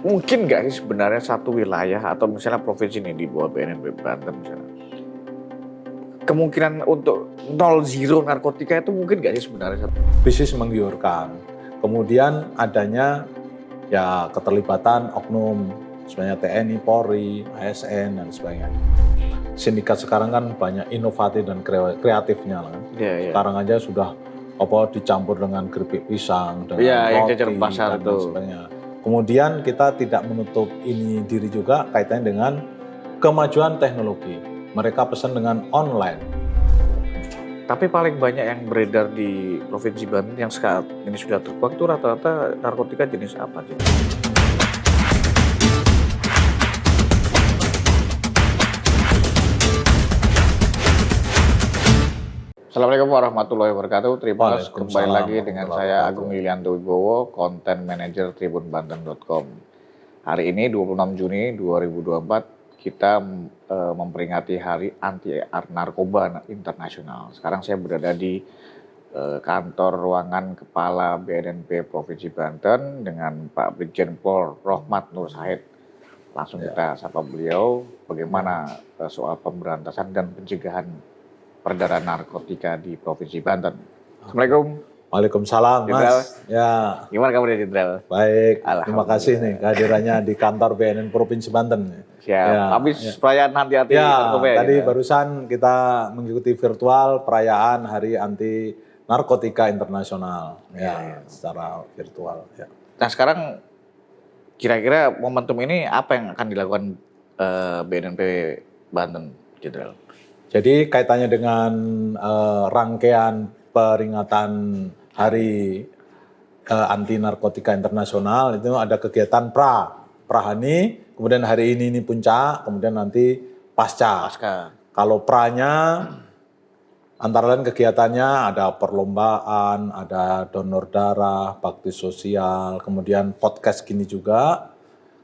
Mungkin nggak sih sebenarnya satu wilayah atau misalnya provinsi ini di bawah BNN Banten misalnya, kemungkinan untuk nol zero narkotika itu mungkin nggak sih sebenarnya? Bisnis menggiurkan, kemudian adanya ya keterlibatan oknum, sebenarnya TNI, Polri, ASN dan sebagainya. Sindikat sekarang kan banyak inovatif dan kreatifnya kan. Iya. Sekarang aja sudah dicampur dengan keripik pisang, dengan Iya, yang roti jajar pasar dan itu. lain sebagainya. Kemudian kita tidak menutup ini diri juga kaitannya dengan kemajuan teknologi. Mereka pesan dengan online. Tapi paling banyak yang beredar di Provinsi Banten yang saat ini sudah terkuak itu rata-rata narkotika jenis apa sih? Assalamualaikum warahmatullahi wabarakatuh. Terima kasih kembali lagi dengan saya Agung Lilianto Wibowo, Content Manager tribunbanten.com. Hari ini 26 Juni 2024 kita memperingati Hari Anti Narkoba Internasional. Sekarang saya berada di kantor ruangan Kepala BNNP Provinsi Banten dengan Pak Brigjen Pol Rohmat Nur Said. Langsung kita sapa beliau bagaimana soal pemberantasan dan pencegahan peredaran narkotika di Provinsi Banten. Assalamualaikum. Waalaikumsalam, Jenderal. Mas. Ya, Gimana kabarnya, Jenderal? baik. Terima kasih nih kehadirannya di kantor BNN Provinsi Banten. Siap. Ya, Habis perayaan hati-hati narkoba ya, tadi Jenderal? barusan kita mengikuti virtual perayaan Hari Anti Narkotika Internasional. Secara virtual. Ya. Nah sekarang kira-kira momentum ini apa yang akan dilakukan BNNP Banten, Jenderal? Jadi kaitannya dengan rangkaian peringatan Hari Anti Narkotika Internasional itu ada kegiatan Prahani, kemudian hari ini puncak, kemudian nanti pasca. Kalau pranya antara lain kegiatannya ada perlombaan, ada donor darah, bakti sosial, kemudian podcast gini juga.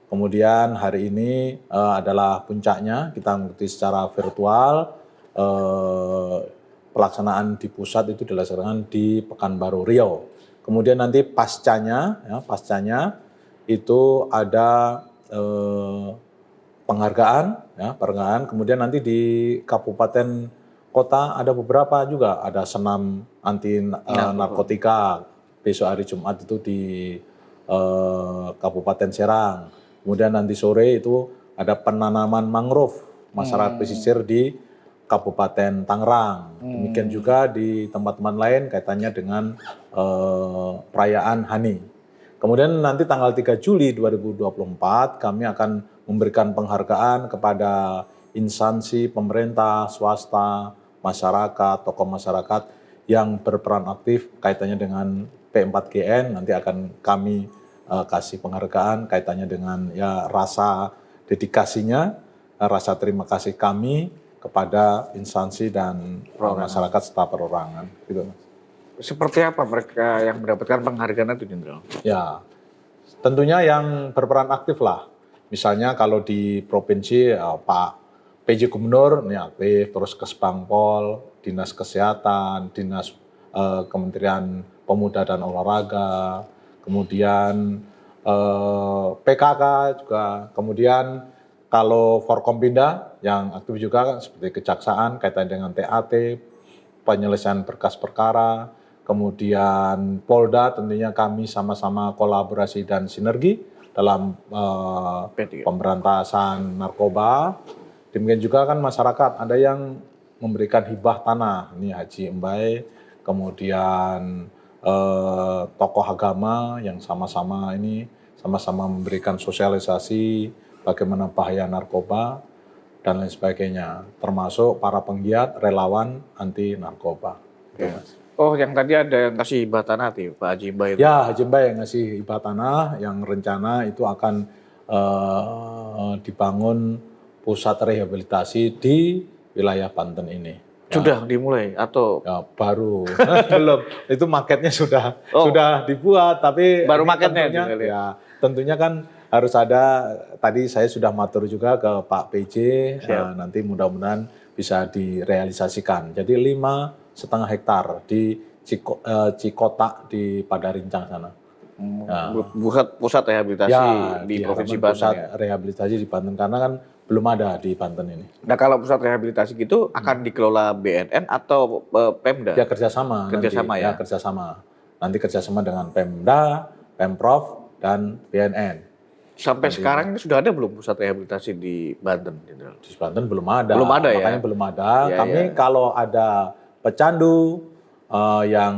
Kemudian hari ini adalah puncaknya, kita mengikuti secara virtual. Pelaksanaan di pusat itu dilaksanakan di Pekanbaru Riau. Kemudian nanti pascanya itu ada penghargaan. Kemudian nanti di kabupaten kota ada beberapa juga, ada senam anti narkotika besok hari Jumat itu di Kabupaten Serang. Kemudian nanti sore itu ada penanaman mangrove masyarakat pesisir di Kabupaten Tangerang. Demikian juga di tempat-tempat lain kaitannya dengan perayaan HANI. Kemudian nanti tanggal 3 Juli 2024 kami akan memberikan penghargaan kepada instansi pemerintah, swasta, masyarakat, tokoh masyarakat yang berperan aktif kaitannya dengan P4GN. Nanti akan kami kasih penghargaan kaitannya dengan rasa dedikasinya, rasa terima kasih kami kepada instansi dan masyarakat serta perorangan. Gitu. Seperti apa mereka yang mendapatkan penghargaan itu, Jenderal? Ya, tentunya yang berperan aktif lah. Misalnya kalau di provinsi Pak PJ Gubernur ini aktif, terus Kesbangpol, Dinas Kesehatan, Dinas Kementerian Pemuda dan Olahraga, kemudian PKK juga, kemudian kalau Forkompinda yang aktif juga kan seperti Kejaksaan kaitan dengan TAT, penyelesaian berkas perkara, kemudian Polda tentunya kami sama-sama kolaborasi dan sinergi dalam pemberantasan narkoba. Demikian juga kan masyarakat ada yang memberikan hibah tanah, ini Haji Embai, kemudian tokoh agama yang sama-sama memberikan sosialisasi bagaimana bahaya narkoba dan lain sebagainya, termasuk para penggiat relawan anti narkoba. Ya. Oh, yang tadi ada yang kasih hibah tanah tuh, Pak Haji Embai itu. Ya, Haji Embai yang ngasih hibah tanah, yang rencana itu akan dibangun pusat rehabilitasi di wilayah Banten ini. Sudah dimulai atau? Ya, baru, belum. Itu maketnya sudah dibuat, tapi baru maketnya tentunya kan harus ada. Tadi saya sudah matur juga ke Pak PJ, nanti mudah-mudahan bisa direalisasikan. Jadi 5,5 hektar di Cikotak di Padarincang sana. Pusat rehabilitasi di Provinsi Banten pusat ya. rehabilitasi di Banten karena kan belum ada di Banten ini. Nah kalau pusat rehabilitasi gitu akan dikelola BNN atau Pemda? Ya kerjasama, Kerjasama nanti. ya? Kerjasama. Nanti kerjasama dengan Pemda, Pemprov, dan BNN. Sampai Nanti sekarang ini sudah ada belum pusat rehabilitasi di Banten, Jenderal? di Banten belum ada. Belum ada ya? Makanya belum ada. Iya, Kami iya. kalau ada pecandu yang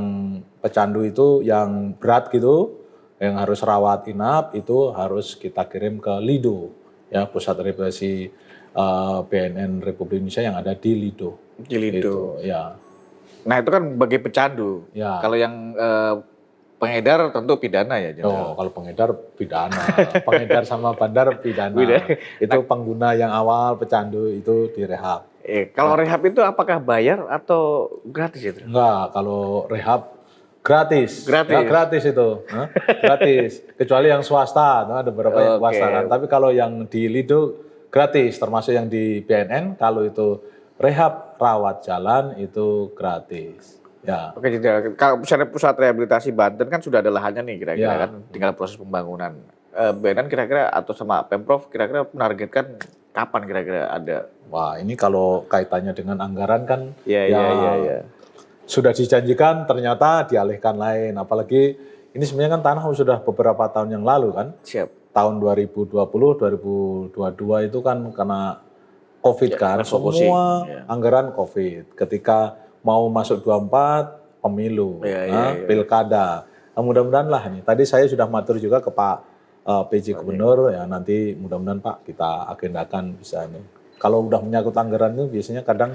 pecandu itu yang berat gitu, yang harus rawat inap itu harus kita kirim ke Lido, ya pusat rehabilitasi BNN Republik Indonesia yang ada di Lido. Jilido. Itu, ya. Nah itu kan bagi pecandu. Ya. Kalau yang pengedar tentu pidana ya, Jenderal. Oh, kalau pengedar pidana, pengedar sama bandar pidana. Itu pengguna yang awal pecandu itu direhab. Kalau rehab itu apakah bayar atau gratis itu? Enggak, kalau rehab gratis. Gratis. Ya, gratis itu. Hah? Gratis. Kecuali yang swasta, nah, ada beberapa yang swasta kan. Tapi kalau yang di Lido gratis, termasuk yang di BNN kalau itu rehab rawat jalan itu gratis. Ya. Oke, Jenderal. Kalau misalnya pusat rehabilitasi Banten kan sudah ada lahannya nih kira-kira Ya. kan, tinggal proses pembangunan. BNN kira-kira atau sama Pemprov kira-kira menargetkan kapan kira-kira ada? Wah, ini kalau kaitannya dengan anggaran kan Iya. sudah dijanjikan ternyata dialihkan lain. Apalagi ini sebenarnya kan tanah sudah beberapa tahun yang lalu kan. Siap. Tahun 2020, 2022 itu kan kena COVID kan. refocusing, Semua ya. anggaran COVID. Ketika mau masuk 24 pemilu, Iya. pilkada. Nah, mudah-mudahan lah ini. Tadi saya sudah matur juga ke Pak PJ Gubernur ya nanti mudah-mudahan Pak kita agendakan bisa nih. Kalau udah menyangkut anggaran itu biasanya kadang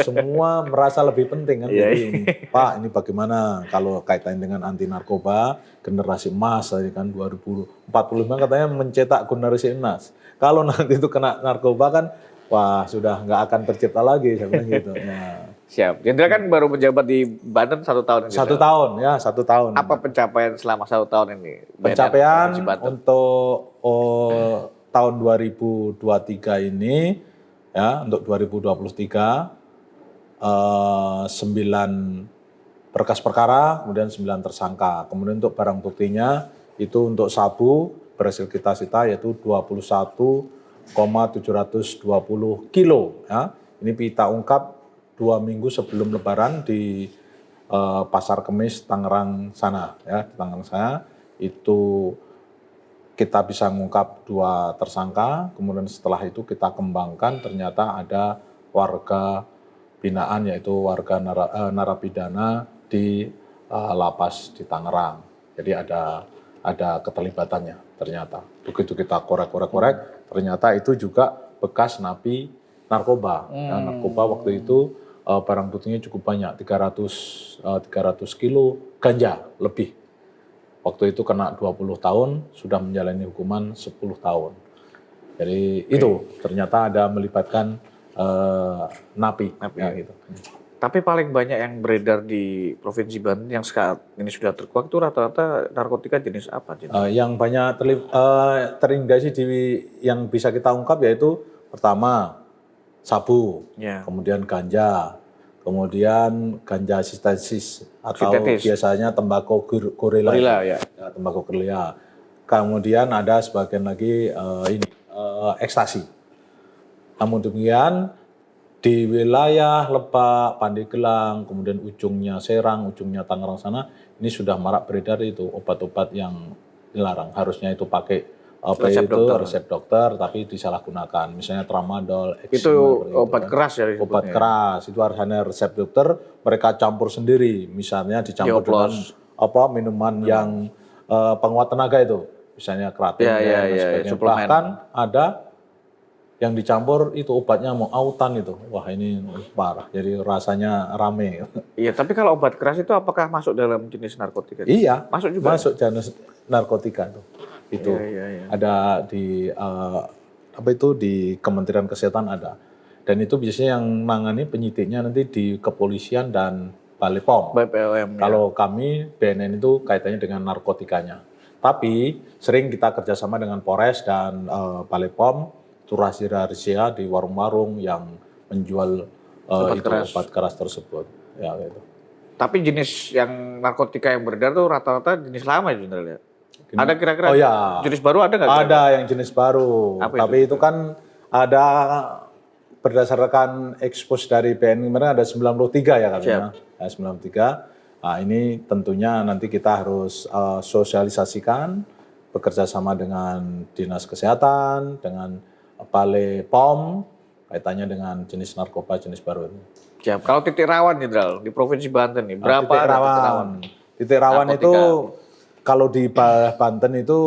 semua merasa lebih penting kan. Jadi ini, Pak ini bagaimana kalau kaitannya dengan anti narkoba generasi emas tadi kan 2045 katanya mencetak generasi emas. Kalau nanti itu kena narkoba kan wah sudah nggak akan tercipta lagi saya bilang gitu. Ya. Siap. Jenderal kan baru menjabat di Banten 1 tahun. Satu tahun ya 1 tahun. Apa pencapaian selama 1 tahun ini? Pencapaian untuk tahun 2023 ini ya untuk 2023 9 berkas perkara kemudian 9 tersangka. Kemudian untuk barang buktinya itu untuk sabu berhasil kita sita yaitu 21,720 kilo ya. Ini kita ungkap 2 minggu sebelum Lebaran di Pasar Kemis Tangerang sana ya, di Tangerang sana itu kita bisa mengungkap 2 tersangka, kemudian setelah itu kita kembangkan ternyata ada warga binaan yaitu warga narapidana di lapas di Tangerang. Jadi ada keterlibatannya ternyata. Begitu kita korek, ternyata itu juga bekas napi narkoba. Ya, narkoba waktu itu barang buktinya cukup banyak, 300 kilo ganja lebih. Waktu itu kena 20 tahun, sudah menjalani hukuman 10 tahun. Jadi itu ternyata ada melibatkan napi. Ya, gitu. Tapi paling banyak yang beredar di Provinsi Banten yang saat ini sudah terkuak itu rata-rata narkotika jenis apa? Yang banyak terindikasi yang bisa kita ungkap yaitu pertama sabu, kemudian ganja, kemudian ganja sintetis atau biasanya tembakau gorila, ya. Tembakau gorila. Kemudian ada sebagian lagi ekstasi. Namun demikian di wilayah Lebak, Pandeglang, kemudian ujungnya Serang, ujungnya Tangerang sana ini sudah marak beredar itu obat-obat yang dilarang. Harusnya itu pakai resep dokter tapi disalahgunakan. Misalnya tramadol, itu obat keras ya disebutnya. Obat keras itu harusnya resep dokter, mereka campur sendiri. Misalnya dicampur dengan minuman yang penguat tenaga itu. Misalnya kreatin dan sebagainya. Bahkan ada yang dicampur itu obatnya mau autan itu. Wah ini parah. Jadi rasanya rame. Iya, tapi kalau obat keras itu apakah masuk dalam jenis narkotika? Iya, masuk juga. Masuk jenis narkotika itu. Itu ada di di Kementerian Kesehatan ada. Dan itu biasanya yang nangani penyidiknya nanti di kepolisian dan Balai POM. Kalau kami BNN itu kaitannya dengan narkotikanya. Tapi sering kita kerjasama dengan Polres dan Balai POM, itu rahasia di warung-warung yang menjual obat keras tersebut. Ya, gitu. Tapi jenis yang narkotika yang beredar tuh rata-rata jenis lama ya Jenderal ya? Gimana? Ada kira-kira Oh ya, jenis baru ada nggak? ada yang jenis baru. Apa Tapi itu kan ada berdasarkan ekspos dari BNN kemarin ada 93 ya katanya. Ya, 93. Nah, ini tentunya nanti kita harus sosialisasikan bekerja sama dengan Dinas Kesehatan, dengan Balai POM, kaitannya dengan jenis narkoba jenis baru ini. Siap. Kalau titik rawan Jenderal di Provinsi Banten nih, berapa Titik ada rawan. titik rawan? Titik rawan Narkotika. itu kalau di Banten itu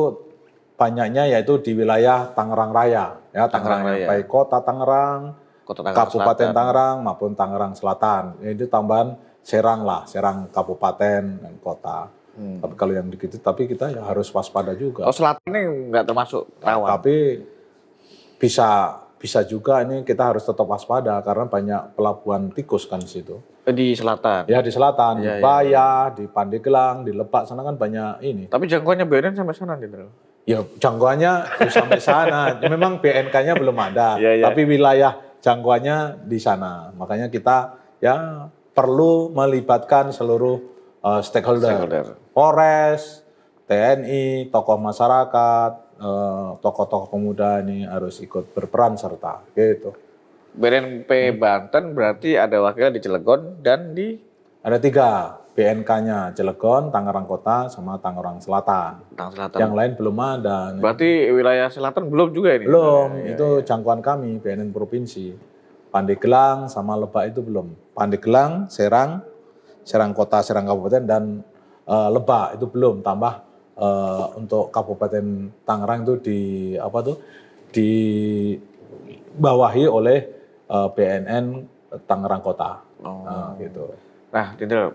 banyaknya yaitu di wilayah Tangerang Raya, ya Tangerang Raya. baik kota Tangerang, Kota Tangerang Kabupaten Selatan. Tangerang maupun Tangerang Selatan. Ini tambahan Serang lah, Serang Kabupaten dan kota. Tapi kalau yang begitu, tapi kita ya harus waspada juga. Oh Selatan ini nggak termasuk rawan. Tapi bisa juga ini kita harus tetap waspada karena banyak pelabuhan tikus kan di situ. Di selatan. Ya di selatan, Iya, di Bayah, di Pandeglang, di Lebak sana kan banyak ini. Tapi jangkauannya BNN sampai sana Jenderal. Ya jangkauannya sampai sana. Memang BNK-nya belum ada, Iya, iya. tapi wilayah jangkauannya di sana. Makanya kita ya perlu melibatkan seluruh stakeholder. Polres, TNI, tokoh masyarakat, tokoh-tokoh pemuda ini harus ikut berperan serta gitu. BNP Banten berarti ada wakilnya di Cilegon dan di Ada 3 BNK-nya, Cilegon, Tangerang Kota, sama Tangerang Selatan. Tangerang Selatan. Yang lain belum ada. Berarti wilayah selatan belum juga ini? Belum, itu jangkauan kami, BNN Provinsi. Pandeglang sama Lebak itu belum. Pandeglang, Serang, Serang Kota, Serang Kabupaten, dan Lebak itu belum. Tambah untuk Kabupaten Tangerang itu dibawahi oleh BNN Tangerang Kota. Gitu. Nah, Jenderal,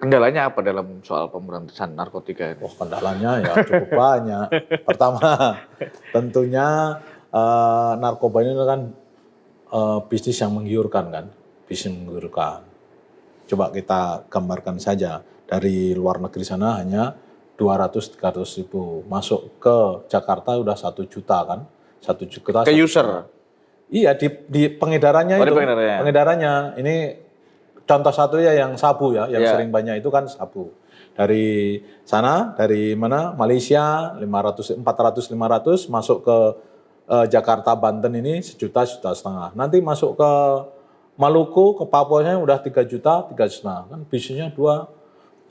kendalanya apa dalam soal pemberantasan narkotika ini? Oh, kendalanya ya cukup banyak. Pertama, tentunya narkoba ini kan bisnis yang menggiurkan kan, bisnis menggiurkan. Coba kita gambarkan saja, dari luar negeri sana hanya 200-300 ribu, masuk ke Jakarta udah 1 juta kan, 1 juta. Ke user? Iya, di pengedarannya Oh, di itu. pengedarannya. Pengedarannya. Ini contoh satu ya yang sabu ya, yang Iya. sering banyak itu kan sabu. Dari sana, dari mana? Malaysia 400-500 masuk ke Jakarta, Banten ini 1 juta, 1,5 juta. Nanti masuk ke Maluku, ke Papua udah 3 juta, 3,5 juta. Kan bisnisnya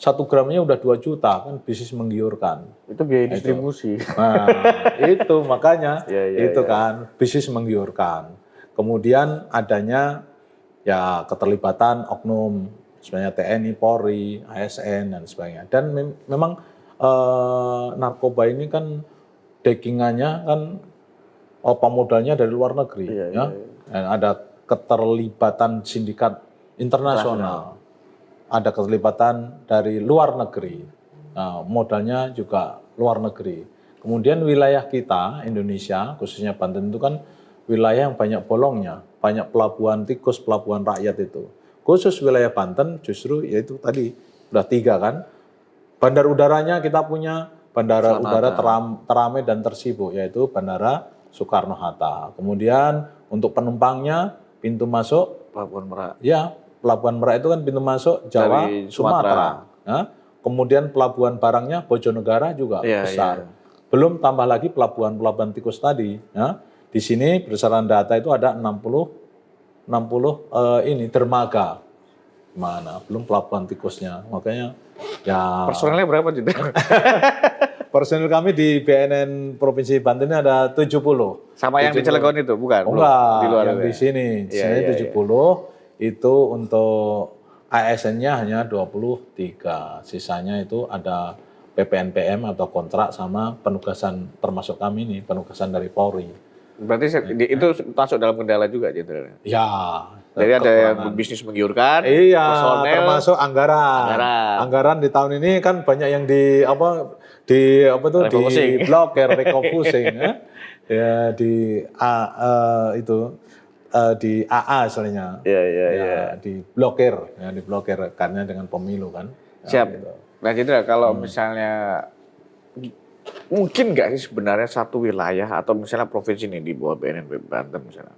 1 gramnya udah 2 juta, kan bisnis menggiurkan. Itu biaya distribusi. Nah, itu makanya Iya, itu kan bisnis menggiurkan. Kemudian adanya ya keterlibatan oknum sebenarnya TNI, Polri, ASN dan sebagainya. Dan memang narkoba ini kan backingannya kan pemodalnya dari luar negeri, ya. Dan ada keterlibatan sindikat internasional. Ada keterlibatan dari luar negeri. Nah, modalnya juga luar negeri. Kemudian wilayah kita, Indonesia, khususnya Banten itu kan wilayah yang banyak bolongnya, banyak pelabuhan tikus, pelabuhan rakyat itu. Khusus wilayah Banten justru yaitu tadi, udah 3 kan. Bandar udaranya kita punya bandara udara teramai dan tersibuk, yaitu Bandara Soekarno-Hatta. Kemudian untuk penumpangnya, pintu masuk Pelabuhan Merak. ya, Pelabuhan Merak itu kan pintu masuk Jawa, Dari Sumatera. Ya. Kemudian pelabuhan barangnya Bojonegara juga besar. Belum tambah lagi pelabuhan-pelabuhan tikus tadi. Ya. Di sini berdasarkan data itu ada 60 ini dermaga. Mana? Belum pelabuhan tikusnya. Makanya ya Personelnya berapa Jenderal? personil kami di BNN Provinsi Banten ini ada 70. Sama yang di Cilegon itu, bukan? Oh, enggak, Di luar yang itu di ya? sini. Di sini 70. Itu untuk ASN-nya hanya 23. Sisanya itu ada PPNPM atau kontrak sama penugasan termasuk kami ini, penugasan dari Polri. Berarti itu masuk dalam kendala juga Jenderal? Ya. Jadi ada yang bisnis menggiurkan, Iya, personel, termasuk anggaran. Anggaran di tahun ini kan banyak yang diblokir, refocusing ya. Ya di di AA istilahnya. Iya. Diblokir karena dengan pemilu kan. Siap. Gitu. Nah Jenderal, kalau misalnya mungkin nggak sih sebenarnya satu wilayah atau misalnya provinsi ini di bawah BNN Banten misalnya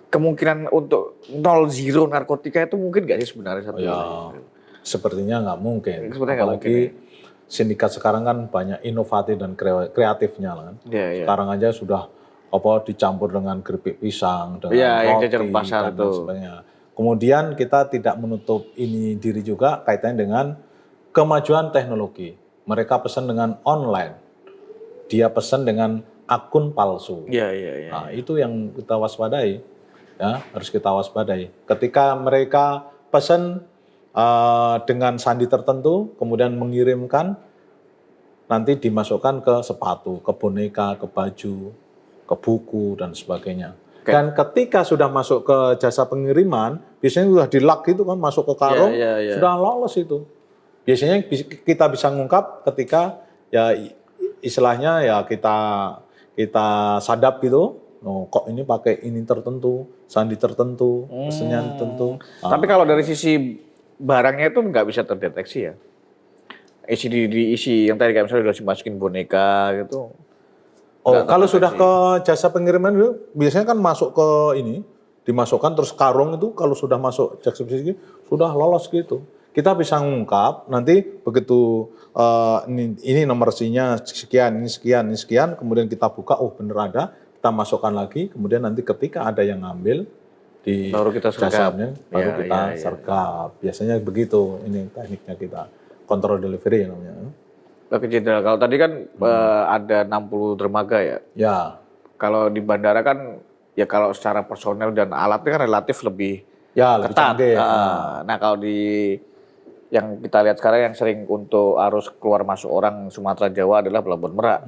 kemungkinan untuk 0 narkotika itu mungkin nggak sih sebenarnya satu Ya, wilayah? sepertinya nggak mungkin. Sepertinya nggak Apalagi mungkin, ya. sindikat sekarang kan banyak inovatif dan kreatifnya kan. Iya, iya. Sekarang aja sudah dicampur dengan keripik pisang, dengan Iya, yang roti jajaran pasar dan itu. lain sebagainya. Kemudian kita tidak menutup ini diri juga kaitannya dengan kemajuan teknologi. Mereka pesan dengan online, dia pesan dengan akun palsu. Iya, iya, iya. Nah, itu yang kita waspadai, ya harus kita waspadai. Ketika mereka pesan dengan sandi tertentu, kemudian mengirimkan, nanti dimasukkan ke sepatu, ke boneka, ke baju, ke buku dan sebagainya. Oke. Dan ketika sudah masuk ke jasa pengiriman, biasanya sudah di-lock gitu kan, masuk ke karung, Iya, iya. sudah lolos itu. Biasanya kita bisa ngungkap ketika ya istilahnya ya kita sadap gitu. Oh, kok ini pakai ini tertentu, sandi tertentu, pesennya tertentu. Tapi kalau dari sisi barangnya itu nggak bisa terdeteksi ya? Isi yang tadi kayak misalnya udah dimasukin boneka gitu. Oh, Nggak kalau terdeteksi. sudah ke jasa pengiriman itu biasanya kan masuk ke ini, dimasukkan terus karung itu kalau sudah masuk jasa pengiriman sudah lolos gitu. Kita bisa ngungkap nanti begitu ini nomor SIM-nya sekian, ini sekian, ini sekian, kemudian kita buka, oh bener ada, kita masukkan lagi, kemudian nanti ketika ada yang ngambil di Baru kita sergap. jasanya, baru Ya, kita ya, ya. sergap. Biasanya begitu ini tekniknya kita, kontrol delivery namanya. Oke, Jenderal. Kalau tadi kan ada 60 dermaga ya. Ya, Kalau di bandara kan ya kalau secara personel dan alatnya kan relatif lebih ya lebih ketat. canggih. Nah, kalau di yang kita lihat sekarang yang sering untuk arus keluar masuk orang Sumatera Jawa adalah Pelabuhan Merak.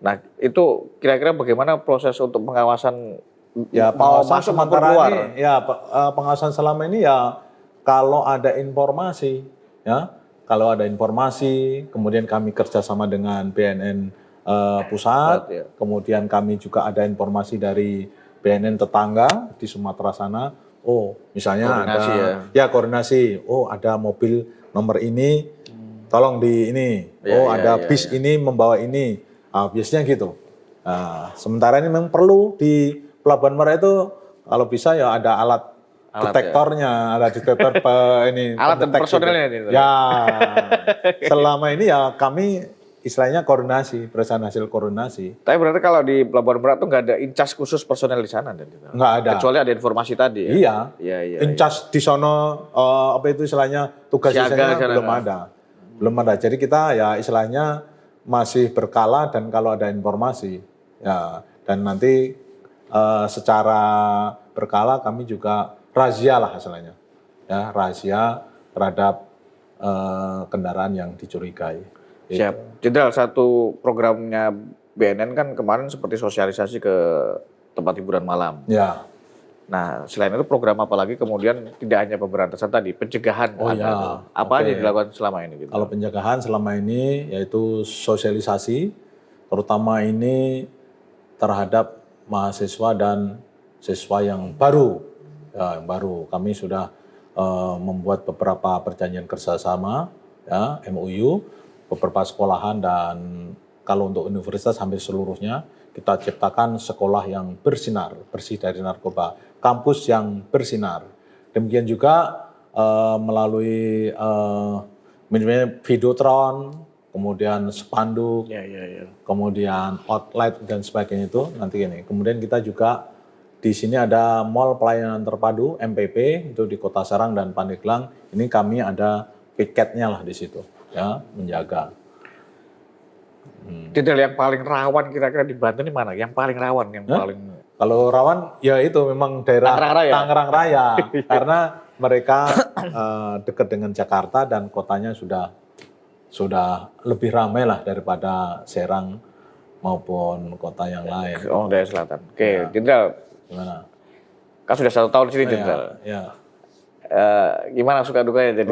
Nah, itu kira-kira bagaimana proses untuk pengawasan Ya mau pengawasan masuk maupun sementara keluar? ini ya pengawasan selama ini ya kalau ada informasi ya kalau ada informasi kemudian kami kerjasama dengan BNN pusat Ya. kemudian kami juga ada informasi dari BNN tetangga di Sumatera sana misalnya Koordinasi ada koordinasi ada mobil nomor ini tolong di ini ada bis ini membawa ini biasanya gitu. Nah, sementara ini memang perlu di Pelabuhan Merak itu kalau bisa ya ada alat detektornya, ada detektor ini Alat dan pendeteksi. personelnya ini. Ya, selama ini ya kami istilahnya koordinasi, berdasarkan hasil koordinasi. Tapi berarti kalau di Pelabuhan Merak tuh nggak ada incas khusus personel di sana dan gitu. Nggak ada. Kecuali ada informasi tadi ya. Iya. Iya. Incas di sono apa itu istilahnya tugas Siaga istilahnya sana, belum ada. Belum ada. Jadi kita ya istilahnya masih berkala dan kalau ada informasi ya dan nanti secara berkala kami juga razia lah istilahnya. Ya, razia terhadap kendaraan yang dicurigai. Siap. Jenderal, satu programnya BNN kan kemarin seperti sosialisasi ke tempat hiburan malam. Ya. Nah, selain itu program apa lagi kemudian tidak hanya pemberantasan tadi, pencegahan Oh ada ya, itu. Apa aja yang dilakukan selama ini gitu? Kalau pencegahan selama ini yaitu sosialisasi, terutama ini terhadap mahasiswa dan siswa yang baru. Ya, yang baru. Kami sudah membuat beberapa perjanjian kerjasama, ya, MOU, beberapa sekolahan dan kalau untuk universitas hampir seluruhnya kita ciptakan sekolah yang bersinar, bersih dari narkoba, kampus yang bersinar. Demikian juga melalui videotron, kemudian spanduk, kemudian outlet dan sebagainya itu nanti ini. Kemudian kita juga di sini ada Mall Pelayanan Terpadu MPP itu di Kota Serang dan Pandeglang. Ini kami ada piketnya lah di situ, ya menjaga. Jenderal, yang paling rawan kira-kira di Banten ini mana? Yang paling rawan, yang paling... Kalau rawan ya itu memang daerah Tangerang Raya karena mereka dekat dengan Jakarta dan kotanya sudah lebih ramai lah daripada Serang maupun kota yang lain. Oh, daerah selatan. Oke, Jenderal. Gimana? Kan sudah 1 tahun di sini, Jenderal. Ya. Gimana suka dukanya jadi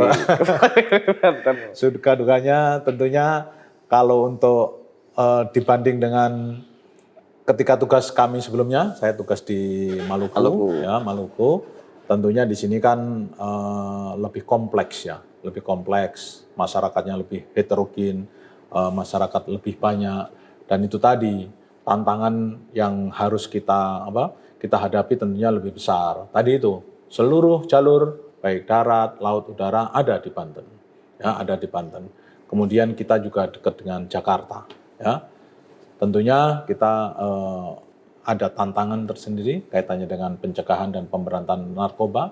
Banten? Suka dukanya tentunya kalau untuk dibanding dengan ketika tugas kami sebelumnya, saya tugas di Maluku. Ya, Maluku. Tentunya di sini kan lebih kompleks ya, lebih kompleks, masyarakatnya lebih heterogen, masyarakat lebih banyak, dan itu tadi tantangan yang harus kita kita hadapi tentunya lebih besar. Tadi itu seluruh jalur baik darat, laut, udara ada di Banten. Ya, ada di Banten. Kemudian kita juga dekat dengan Jakarta. Ya, tentunya kita ada tantangan tersendiri kaitannya dengan pencegahan dan pemberantasan narkoba,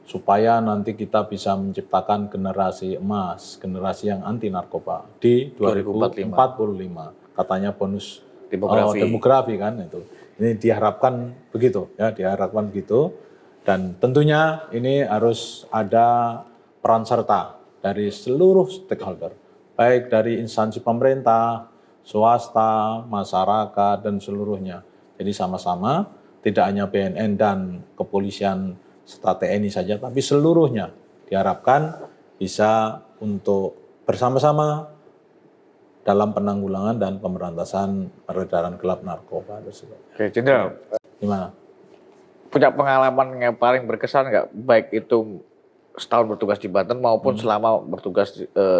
supaya nanti kita bisa menciptakan generasi emas, generasi yang anti narkoba di 2045. Katanya bonus demografi kan itu. Ini diharapkan begitu, ya, diharapkan begitu. Dan tentunya ini harus ada peran serta dari seluruh stakeholder, baik dari instansi pemerintah, swasta, masyarakat, dan seluruhnya. Jadi sama-sama, tidak hanya BNN dan kepolisian serta TNI saja, tapi seluruhnya diharapkan bisa untuk bersama-sama dalam penanggulangan dan pemberantasan peredaran gelap narkoba tersebut. Oke, Jenderal. Gimana? Punya pengalaman yang paling berkesan nggak? Baik itu setahun bertugas di Banten maupun selama bertugas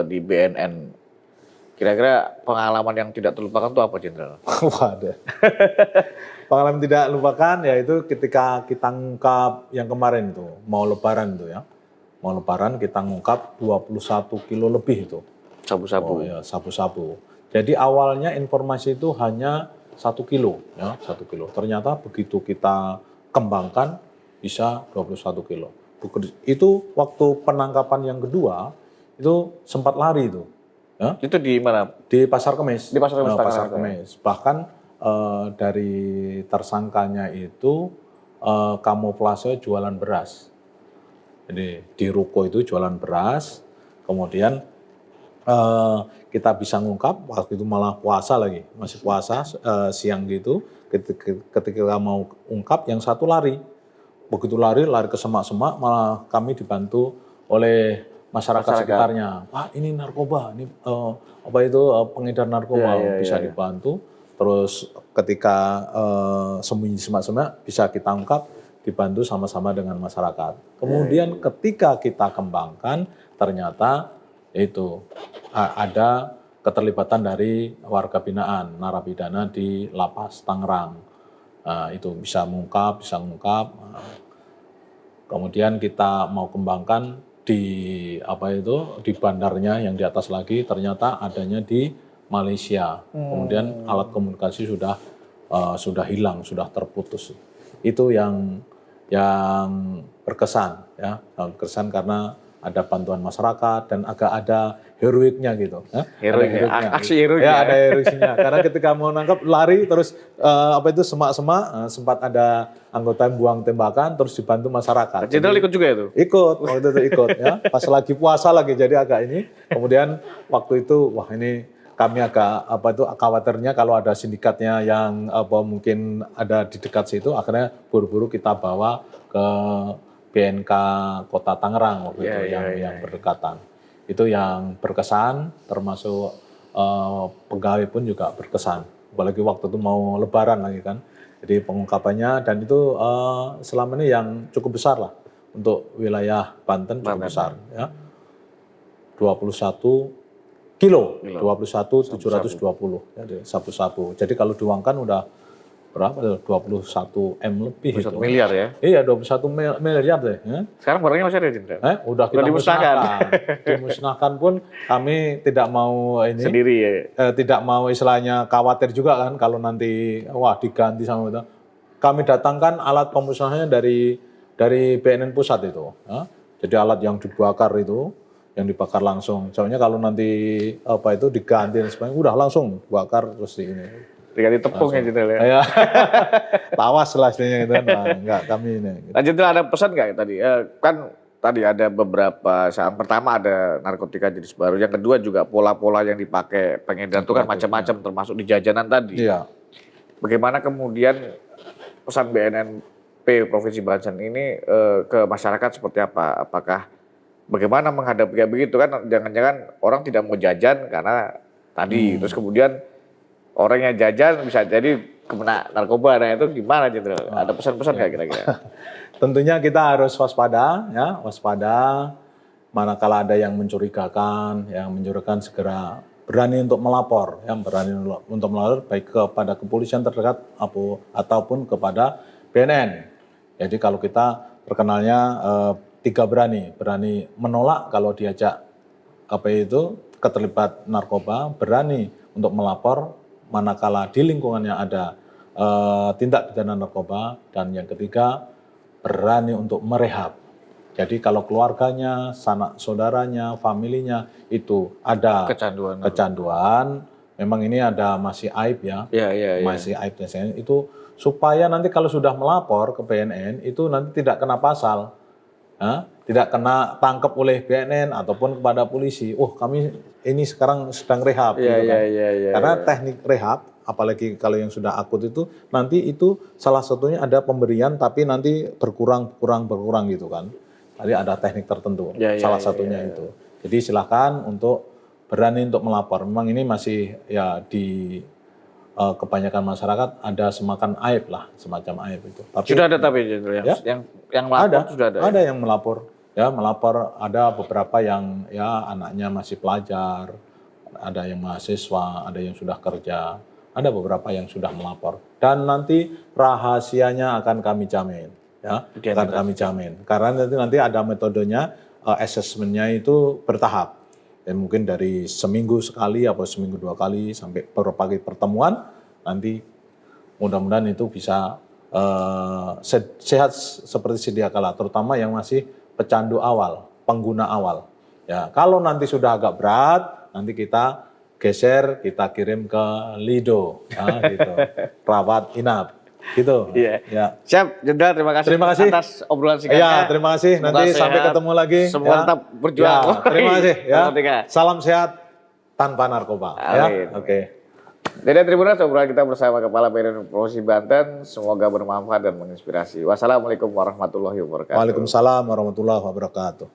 di BNN. Kira-kira pengalaman yang tidak terlupakan itu apa, Jenderal? Waduh. Pengalaman tidak lupakan yaitu ketika kita ngungkap yang kemarin itu, mau lebaran itu ya. Mau lebaran kita ngungkap 21 kilo lebih itu. Sabu-sabu. Oh ya, sabu-sabu. Jadi awalnya informasi itu hanya 1 kilo, ya, 1 kilo. Ternyata begitu kita kembangkan bisa 21 kilo. Itu waktu penangkapan yang kedua itu sempat lari itu. Ya. Itu di mana? Di Pasar Kemis. Di Pasar Kemis. Pasar Kemis. Bahkan dari tersangkanya itu kamuflase jualan beras. Jadi di ruko itu jualan beras, kemudian kita bisa ngungkap waktu itu malah puasa lagi, masih puasa siang gitu. Ketika mau ungkap yang satu lari, begitu lari ke semak-semak, malah kami dibantu oleh masyarakat sekitarnya. Pak, ini narkoba, ini pengedar narkoba, bisa dibantu. Terus ketika sembunyi semak-semak bisa kita ungkap, dibantu sama-sama dengan masyarakat. Kemudian ketika kita kembangkan, ternyata itu ada keterlibatan dari warga binaan narapidana di Lapas Tangerang. Itu bisa mengungkap. Kemudian kita mau kembangkan di di bandarnya yang di atas lagi, ternyata adanya di Malaysia. Kemudian alat komunikasi sudah hilang, sudah terputus. Itu yang berkesan, ya, berkesan karena ada bantuan masyarakat dan agak ada heroiknya gitu. Aksi heroik. Ya, ada heroiknya. Karena ketika mau nangkap lari terus semak-semak, sempat ada anggota yang buang tembakan terus dibantu masyarakat. Jenderal ikut juga itu? Ikut, waktu itu ikut ya. Pas lagi puasa lagi jadi agak ini. Kemudian waktu itu wah ini kami agak khawatirnya kalau ada sindikatnya yang mungkin ada di dekat situ, akhirnya buru-buru kita bawa ke BNK Kota Tangerang waktu itu yang berdekatan. Itu yang berkesan, termasuk pegawai pun juga berkesan. Apalagi waktu itu mau lebaran lagi kan. Jadi pengungkapannya dan itu selama ini yang cukup besar lah untuk wilayah Banten cukup besar ya. 21 kilo. 21.720 ya, sabu-sabu. Jadi kalau diuangkan udah berapa? 21 M lebih. 21 miliar ya? Iya, 21 miliar deh. Ya. Sekarang barangnya masih ada, Jenderal? Udah kita musnahkan. Dimusnahkan pun kami tidak mau ini. Sendiri ya? Tidak mau istilahnya khawatir juga kan kalau nanti diganti sama itu. Kami datangkan alat pemusnahannya dari BNN Pusat itu. Ya. Jadi alat yang dibakar itu, yang dibakar langsung. Soalnya kalau nanti diganti dan sebagainya, udah langsung bakar terus ini. Diganti tepung ya, Jenderal ya? Ya. Tawas lah istilahnya gitu kan. Enggak, kami ini. Gitu. Nah, Jenderal ada pesan nggak tadi? Kan tadi ada beberapa, yang pertama ada narkotika jenis baru, yang kedua juga pola-pola yang dipakai pengedar itu kan macam-macam, termasuk di jajanan tadi. Iya. Bagaimana kemudian pesan BNNP Provinsi Banten ini ke masyarakat seperti apa? Apakah bagaimana menghadapi kayak begitu kan? Jangan-jangan orang tidak mau jajan karena tadi, terus kemudian orang yang jajan bisa jadi kena narkoba. Nah itu gimana, Jenderal? Ada pesan-pesan nggak kira-kira? Tentunya kita harus waspada, ya, waspada. Manakala ada yang mencurigakan segera berani untuk melapor, ya, berani untuk melapor baik kepada kepolisian terdekat ataupun kepada BNN. Jadi kalau kita terkenalnya 3 berani menolak kalau diajak keterlibat narkoba, berani untuk melapor manakala di lingkungannya ada tindak pidana narkoba, dan yang ketiga berani untuk merehab. Jadi kalau keluarganya, sanak saudaranya, familinya itu ada kecanduan, memang ini ada masih aib ya, masih aib dan sebagainya, itu supaya nanti kalau sudah melapor ke BNN itu nanti tidak kena pasal, tidak kena tangkap oleh BNN ataupun kepada polisi. Oh, kami ini sekarang sedang rehab, gitu kan. Karena teknik rehab, apalagi kalau yang sudah akut itu, nanti itu salah satunya ada pemberian tapi nanti berkurang gitu kan. Tadi ada teknik tertentu, salah satunya itu. Jadi silakan untuk berani untuk melapor. Memang ini masih ya di kebanyakan masyarakat ada semacam aib itu. Tapi, sudah ada tapi yang melapor sudah ada. Ada yang melapor, ada beberapa yang ya anaknya masih pelajar, ada yang mahasiswa, ada yang sudah kerja, ada beberapa yang sudah melapor. Dan nanti rahasianya akan kami jamin. Ya, akan kami jamin. Karena nanti ada metodenya, asesmennya itu bertahap. Dan mungkin dari seminggu sekali atau seminggu 2 kali sampai berbagai pertemuan, nanti mudah-mudahan itu bisa sehat seperti sedia kala, terutama yang masih pecandu awal, pengguna awal. Ya, kalau nanti sudah agak berat, nanti kita geser, kita kirim ke Lido, gitu. Rawat inap. Gitu. Ya. Siap, Jenderal, terima kasih atas obrolan singkatnya. Ya, terima kasih. Semoga nanti sampai ketemu lagi. Semua tetap berjuang. Ya, terima kasih ya. Salam sehat tanpa narkoba. Amin. Ya. Oke. Jadi Tribuners, obrolan kita bersama Kepala BNN Provinsi Banten semoga bermanfaat dan menginspirasi. Wassalamualaikum warahmatullahi wabarakatuh. Waalaikumsalam warahmatullahi wabarakatuh.